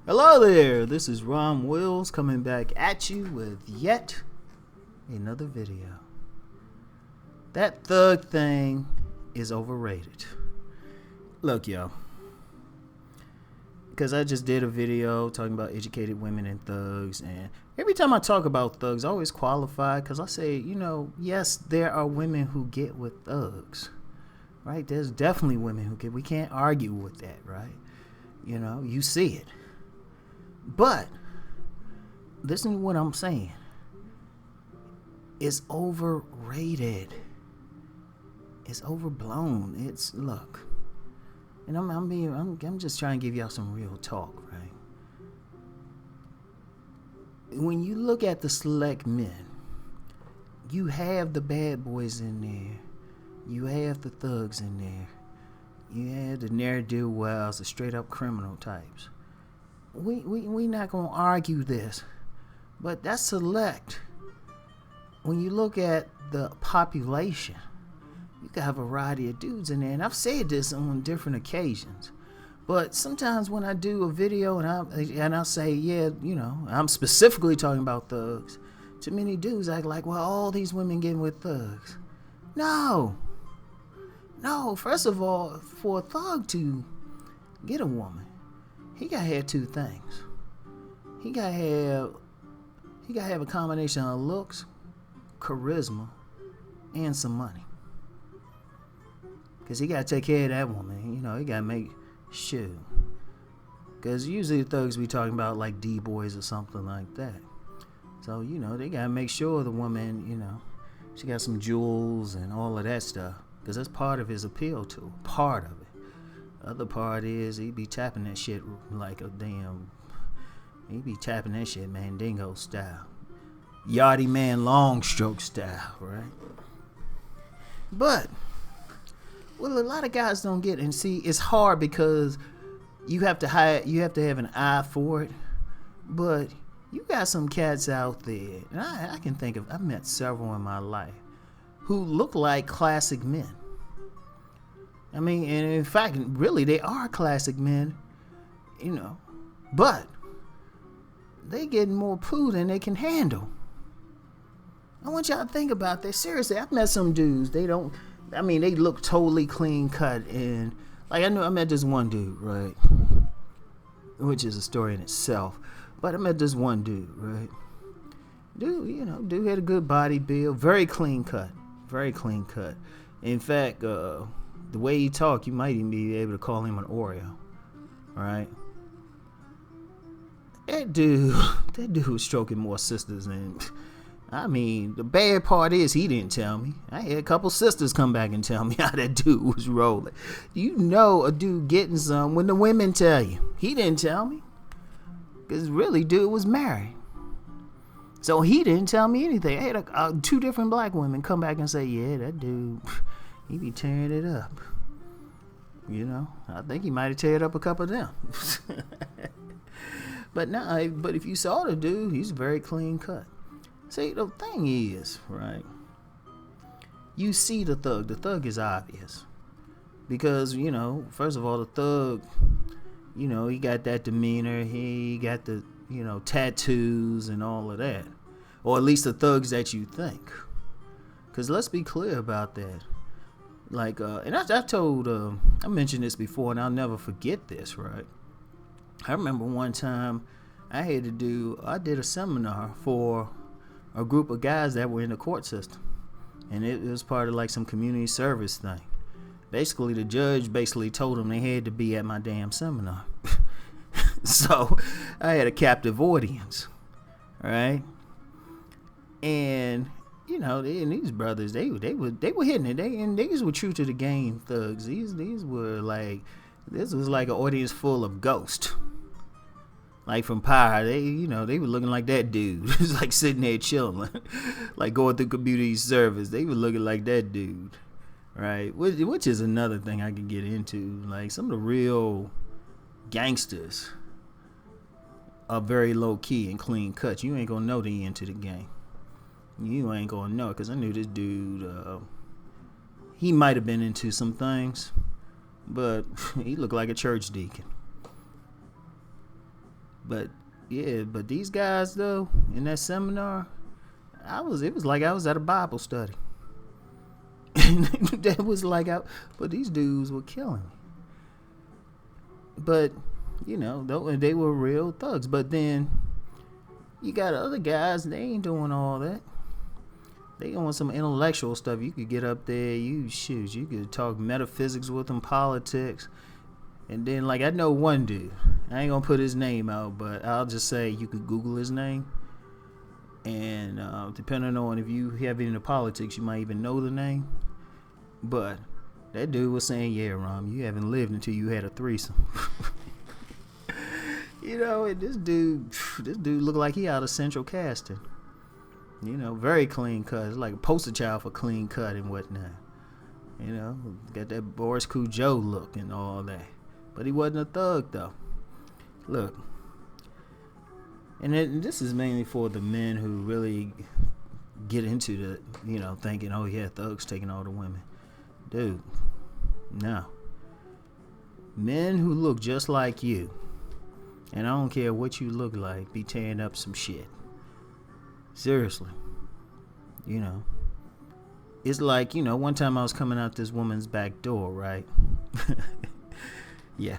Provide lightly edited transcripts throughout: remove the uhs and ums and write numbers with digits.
Hello there, this is Ron Wills coming back at you with yet another video. That thug thing is overrated. Look, yo, because I just did a video talking about educated women and thugs, and every time I talk about thugs, I always qualify because I say, yes, there are women who get with thugs, right? There's definitely women who get, we can't argue with that, right? You see it. But listen to what I'm saying. It's overrated. It's overblown. Look. And I'm just trying to give y'all some real talk, right? When you look at the select men, you have the bad boys in there. You have the thugs in there. You have the ne'er-do-wells, the straight up criminal types. We not gonna argue this, but that's select. When you look at the population, you got a variety of dudes in there, and I've said this on different occasions. But sometimes when I do a video and I say, I'm specifically talking about thugs, too many dudes act like, well, all these women getting with thugs. No. First of all, for a thug to get a woman, he gotta have two things. He gotta have a combination of looks, charisma, and some money. Cause he gotta take care of that woman. He gotta make sure. Cause usually the thugs we talking about like D-boys or something like that. So they gotta make sure the woman, she got some jewels and all of that stuff. Cause that's part of his appeal to her. Part of it. Other part is he be tapping that shit like he be tapping that shit Mandingo style. Yachty man long stroke style, right? But what a lot of guys don't get, and see, it's hard because you have to have an eye for it. But you got some cats out there, and I can think of, I've met several in my life who look like classic men. I mean, and in fact, really, they are classic men, but they getting more poo than they can handle. I want y'all to think about that. Seriously, I've met some dudes, they look totally clean cut, and like I met this one dude, right? Which is a story in itself, but I met this one dude, right? Dude had a good body build, very clean cut. In fact, the way he talked, you might even be able to call him an Oreo. Alright? That dude was stroking more sisters than... the bad part is he didn't tell me. I had a couple sisters come back and tell me how that dude was rolling. A dude getting some when the women tell you. He didn't tell me. Because really, dude was married. So he didn't tell me anything. I had two different black women come back and say, yeah, that dude... he be tearing it up. I think he might have teared up a couple of them. But if you saw the dude, he's very clean cut. See, the thing is, right? You see the thug. The thug is obvious. Because, first of all, the thug, he got that demeanor. He got the, tattoos and all of that. Or at least the thugs that you think. Because let's be clear about that. Like, and I mentioned this before, and I'll never forget this, right? I remember one time I did a seminar for a group of guys that were in the court system. And it was part of like some community service thing. Basically, the judge told them they had to be at my damn seminar. So I had a captive audience, right? And these brothers, they were hitting it. These were true to the game thugs. These were like, this was like an audience full of ghosts. Like from Power, they were looking like that dude. It was like sitting there chilling, like going through community service. They were looking like that dude, right? Which is another thing I can get into. Like some of the real gangsters are very low key and clean cut. You ain't gonna know they into the game. You ain't gonna know, because I knew this dude, he might have been into some things, but he looked like a church deacon. But yeah, but these guys though in that seminar, it was like I was at a Bible study. That was like but these dudes were killing me. But they were real thugs. But then you got other guys, they ain't doing all that. They doing some intellectual stuff. You could get up there, you could talk metaphysics with them, politics. And then, like, I know one dude. I ain't gonna put his name out, but I'll just say you could Google his name. And depending on if you have any politics, you might even know the name. But that dude was saying, yeah, Rom, you haven't lived until you had a threesome. And this dude looked like he out of Central Casting. Very clean cut. It's like a poster child for clean cut and whatnot. Got that Boris Cujo look and all that. But he wasn't a thug, though. Look. And this is mainly for the men who really get into the, thinking, oh, yeah, thugs taking all the women. Dude, no. Men who look just like you, and I don't care what you look like, be tearing up some shit. Seriously. It's like, one time I was coming out this woman's back door, right? Yeah.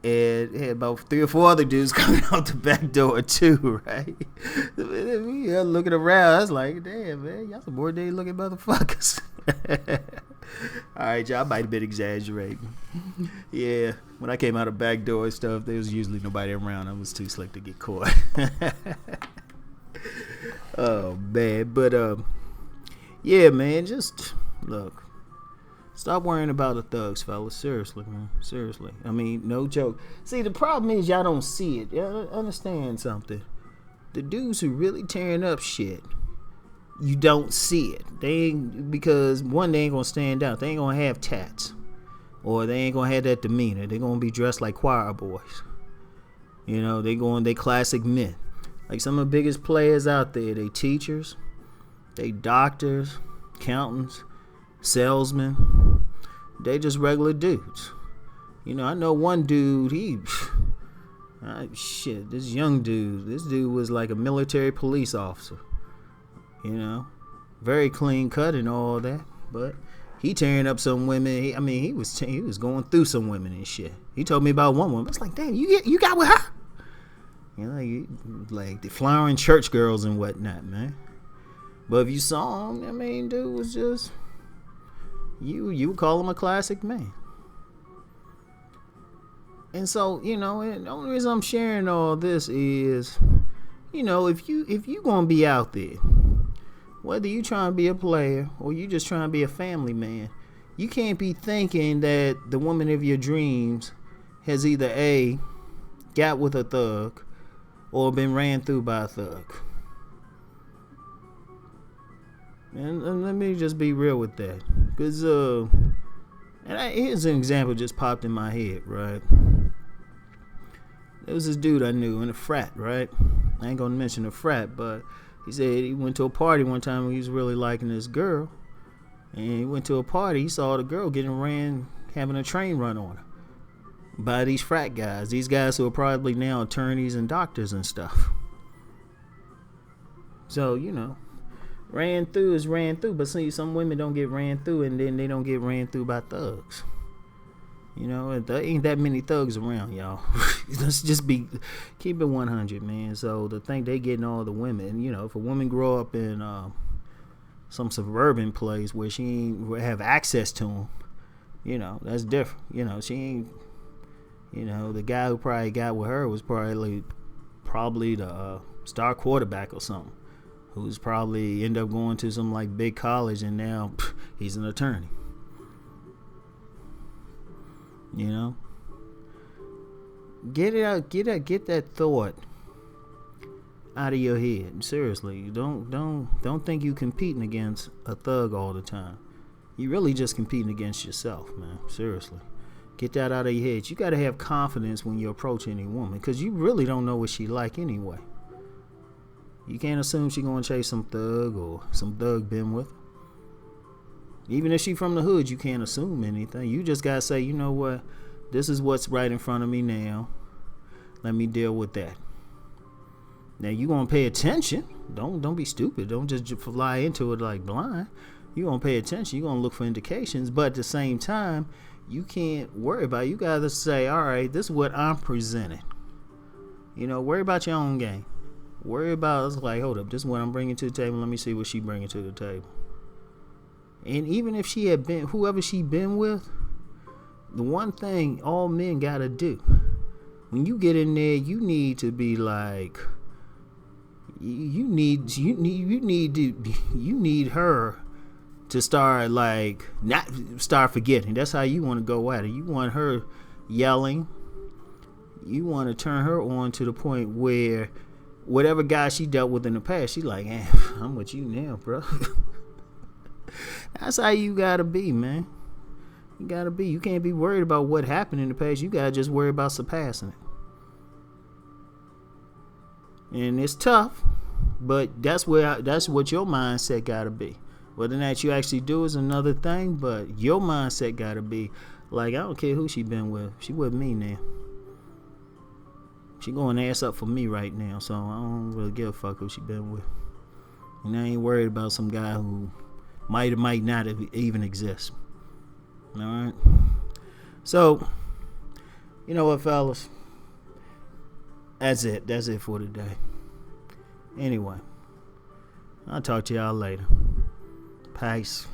And had about 3 or 4 other dudes coming out the back door too, right? We were looking around. I was like, damn, man, y'all some more day looking motherfuckers. All right, y'all might have been exaggerating. Yeah, when I came out the back door and stuff, there was usually nobody around. I was too slick to get caught. Oh, man. But, yeah, man, just look. Stop worrying about the thugs, fellas. Seriously, man. Seriously. I mean, no joke. See, the problem is y'all don't see it. Y'all understand something. The dudes who really tearing up shit, you don't see it. Because one, they ain't gonna stand out. They ain't gonna have tats. Or they ain't gonna have that demeanor. They're gonna be dressed like choir boys. They classic men. Like some of the biggest players out there, they teachers, they doctors, accountants, salesmen. They just regular dudes. I know one dude, this young dude, this dude was like a military police officer. Very clean cut and all that, but he tearing up some women. He was going through some women and shit. He told me about one woman. I was like, damn, you got with her? Like the flowering church girls and whatnot, man. But if you saw him, dude was just you would call him a classic man. And so, and the only reason I'm sharing all this is, if you gonna be out there, whether you trying to be a player or you just trying to be a family man, you can't be thinking that the woman of your dreams has either A, got with a thug or been ran through by a thug. And let me just be real with that. Because, here's an example just popped in my head, right? There was this dude I knew in a frat, right? I ain't gonna mention the frat, but he said he went to a party one time when he was really liking this girl. And he went to a party, he saw the girl having a train run on her by these frat guys. These guys who are probably now attorneys and doctors and stuff. So, ran through is ran through, but see, some women don't get ran through, and then they don't get ran through by thugs. There ain't that many thugs around, y'all. Let's just keep it 100, man. So to think they getting all the women, if a woman grow up in some suburban place where she ain't have access to them, that's different. She ain't, the guy who probably got with her was probably the star quarterback or something, who's probably end up going to some like big college and now he's an attorney. Get it out, get that thought out of your head. Seriously, don't think you competing against a thug all the time. You really just competing against yourself, man. Seriously, get that out of your head. You got to have confidence when you approach any woman, because you really don't know what she like anyway. You can't assume she gonna chase some thug or some thug been with her. Even if she from the hood, you can't assume anything. You just gotta say, you know what, this is what's right in front of me now. Let me deal with that. Now you gonna pay attention. Don't be stupid. Don't just fly into it like blind. You gonna pay attention. You gonna look for indications. But at the same time, you can't worry about it. You gotta say, all right, this is what I'm presenting. Worry about your own game. Worry about, it's like, hold up, this is what I'm bringing to the table. Let me see what she bringing to the table. And even if she had been, whoever she been with, the one thing all men gotta do, when you get in there, you need to be like, you need her to start like not start forgetting. That's how you want to go at it. You want her yelling. You want to turn her on to the point where whatever guy she dealt with in the past, she like, I'm with you now, bro. That's how you gotta be, man. You gotta be. You can't be worried about what happened in the past. You gotta just worry about surpassing it. And it's tough, but that's what your mindset gotta be. Whether or not you actually do is another thing, but your mindset gotta be like, I don't care who she been with. She with me now. She going ass up for me right now, so I don't really give a fuck who she been with. And I ain't worried about some guy who might or might not even exist. All right. So, you know what, fellas? That's it. That's it for today. Anyway, I'll talk to y'all later. Peace.